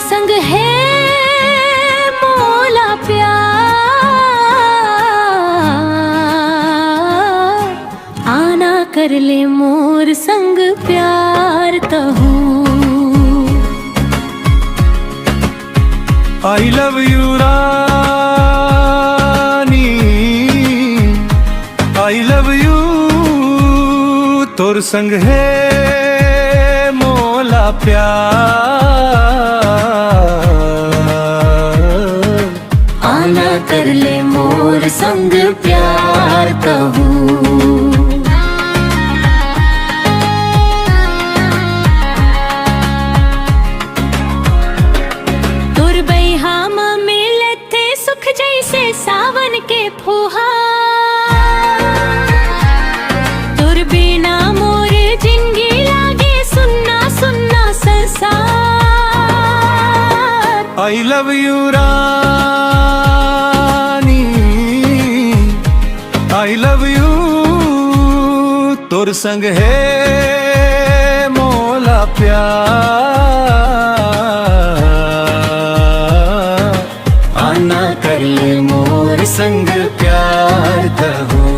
संग है मोला प्यार, आना कर ले मोर संग प्यार कहूँ। I love you Rani, I love you, तोर संग है मोला प्यार, आना कर ले मोर संग प्यार कहूँ। तुर बैहा मिले थे सुख जैसे सावन के फुहार, तुर बिना मोर जिंदगी लागे सुन्ना सुन्ना संसार। I love you Rani, I love you, तोर संग है मोला प्यार, आना कर ले मोर संग प्यार कहूँ।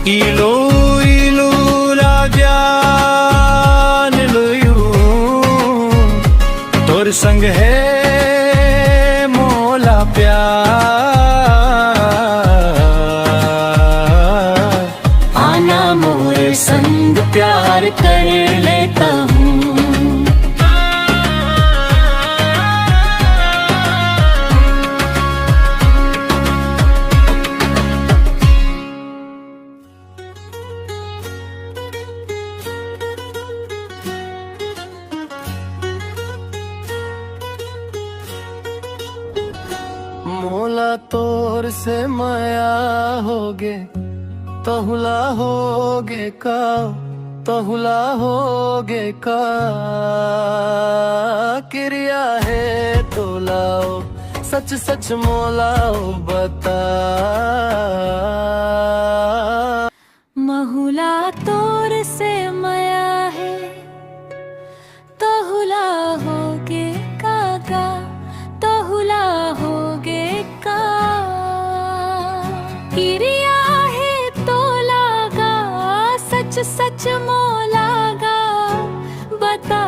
इलो इलो राजान लयू, तोर संग है मोला प्यार, आना मोर संग प्यार कर लेता हूँ। मोला तोर से माया होगे, तहुला होगे का, तहुला होगे का, क्रिया है तो लाओ, सच सच मोलाओ बता। महुला तोर से माया है, तहुला होगे कागा, तहुला होगे का, क्रिया है तो लागा, सच सच मोलागा बता।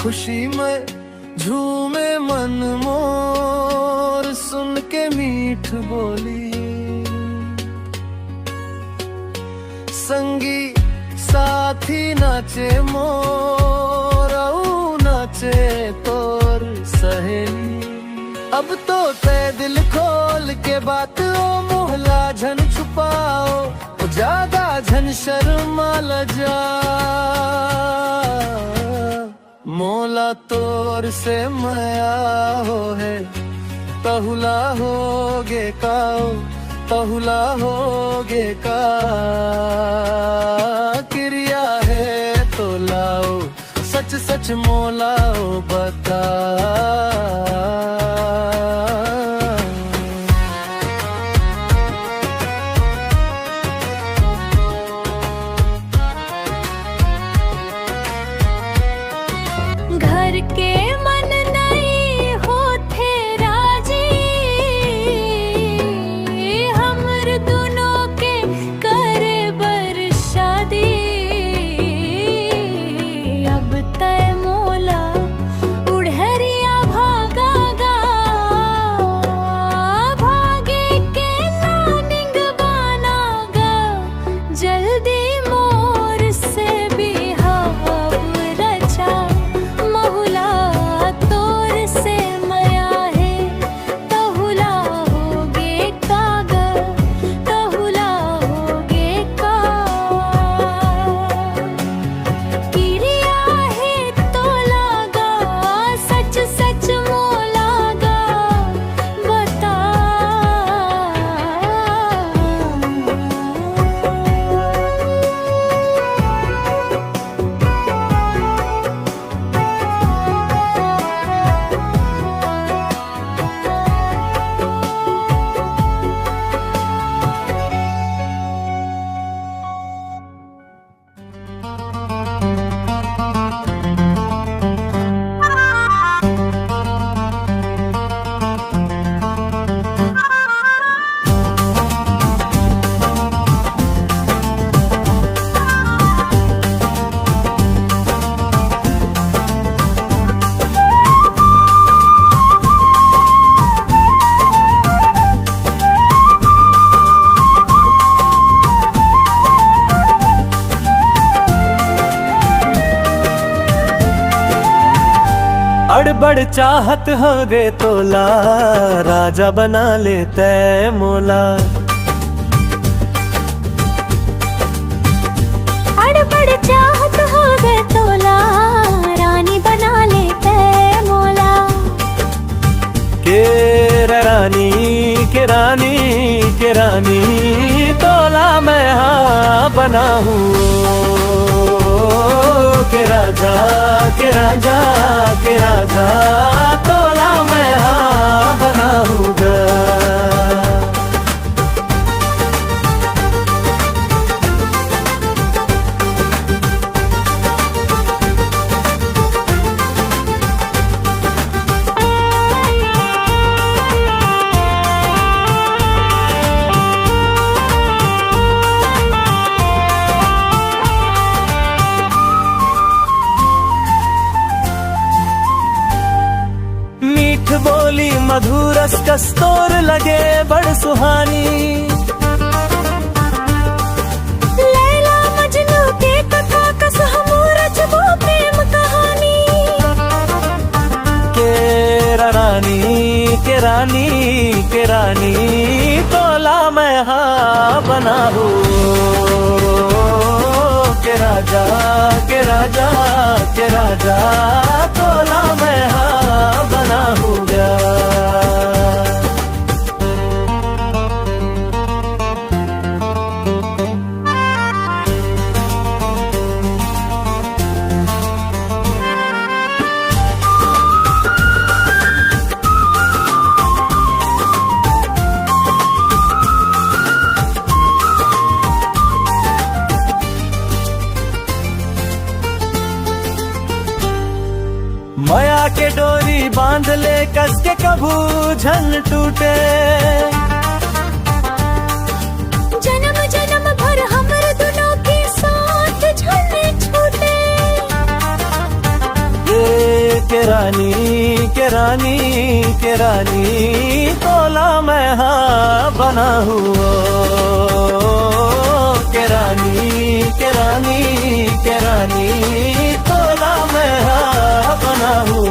खुशी में झूमे मन मोर, सुन के मीठ बोली, संगी साथी नाचे मोर, नाचे तोर सहेली। अब तो ते दिल खोल के बात ओ मोहला झन छुपाओ, ज्यादा झन शर्मा लजा। मोला तोर से माया हो है, तहुला होगे काओ, तहुला होगे का, क्रिया है तो लाओ, सच सच मोलाओ बता। घर के मन नहीं होते राजी, हमर दोनों के करे बर शादी। अब तय मोला उड़हरिया बड़ चाहत हो रे तोला, राजा बना लेते मोला। अड़बड़ चाहत हो गे तोला, रानी बना लेते मोला। के रानी के रानी के रानी, तोला मैं हाँ बना हूँ। के राजा के राजा के राजा, तोला मैं हाँ बना हूँगा। बोली मधुरस कस्तूर लगे बड़ सुहानी। लैला मजनू के कथा कस हमूरच वो प्रेम कहानी। के रानी के रानी के रानी, तोला मैं हाँ बना हूँ। के राजा के राजा के राजा, तोला मैं हाँ बना हूँगा। माया के डोरी बांध ले कस के कभू झन टूटे। जन्म जन्म भर हमर दोनों के साथ झन छूटे। ये के रानी के रानी के रानी, तोला मैं हाँ बना हूँ। के रानी के रानी के रानी, तोला मैं हाँ बना हूँ।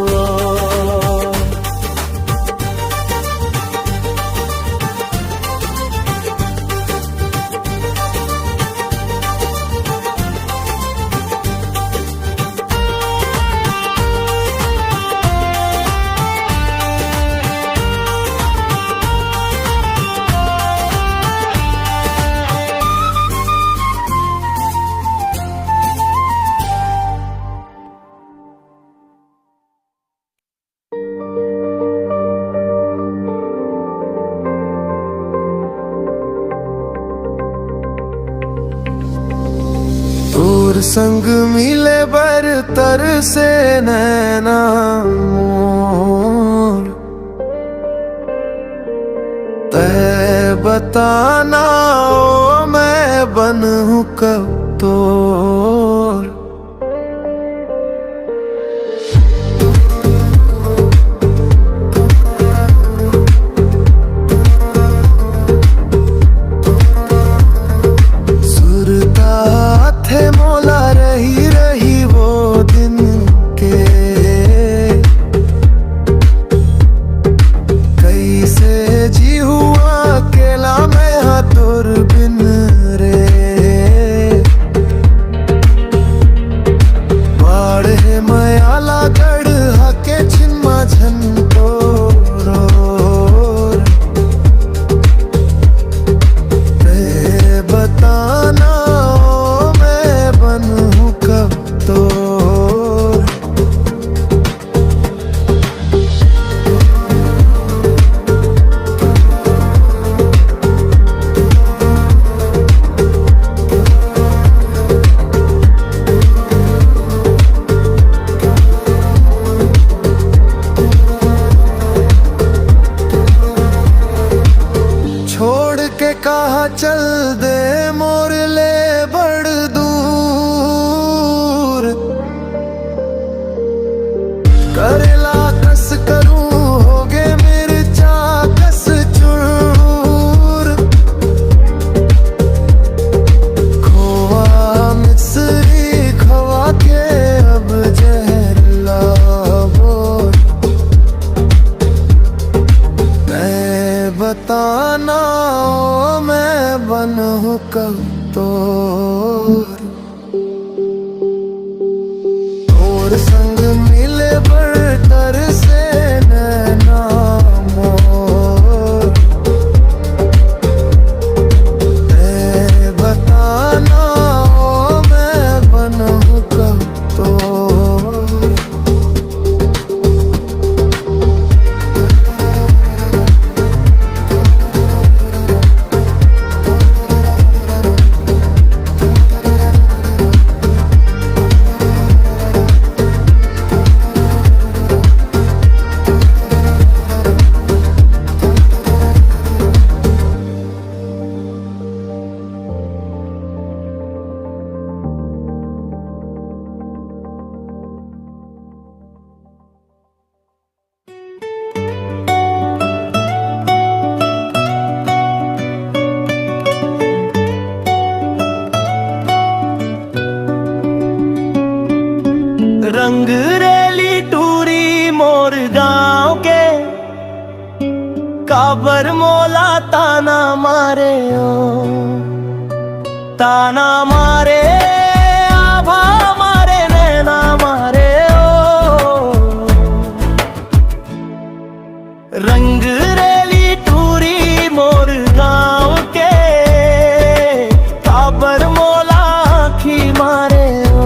तोर संग मिले बर तर से नैना मोर, तै बताना ओ मैं बनूं कब तोर। चल दे मोर ले बड़ दूर, करेला कस करूं होगे मिर्चा कस चूर। खोआ मिस्री खवा के अब जहर लाबोर, कब तोर संग मिले बरतर से नैना मोर तेरे बताना ओ मैं बनूं कब तोर। रंग रेली टूरी मोर गांव के काबर मोला ताना मारे ओ ताना मारे आभा मारे नैना मारे ओ रंग रेली टूरी मोर गांव के काबर मोला आखी मारे ओ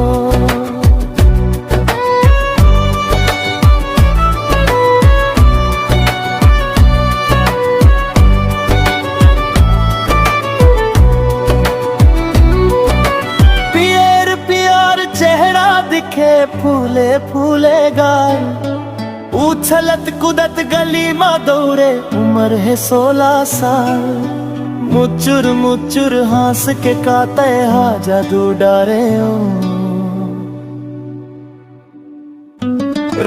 दिखे फूले फूले गाल उछलत कूदत गली में दौड़े उम्र है 16 साल मुचुर मुचुर हंस के काते हा जादू डारे ओ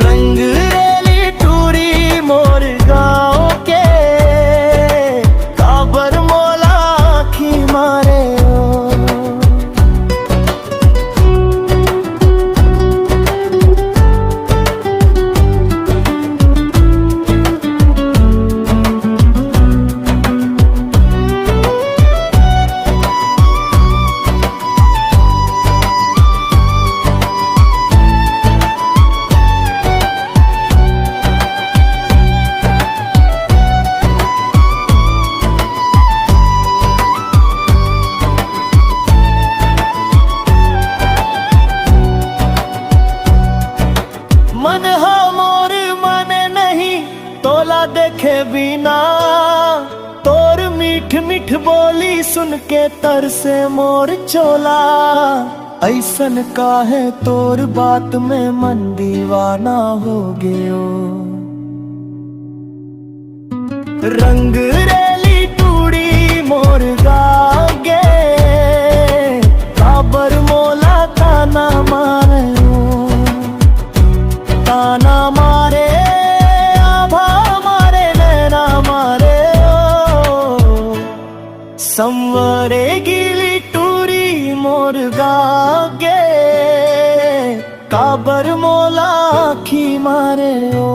रंग रेली टूरी मोर गाँव के काबर मोला आखी मारे मन हा मोर माने नहीं तोला देखे बिना तोर मीठ मीठ बोली सुन के तर से मोर चोला ऐसन काहे तोर बात में मन दीवाना हो गयो रंग रेली टूड़ी मोर गागे काबर मोला ताना मारे ताना मारे आभा मारे नैना मारे ओ संवरे गिली टूरी मोर गागे काबर मोला आखी मारे ओ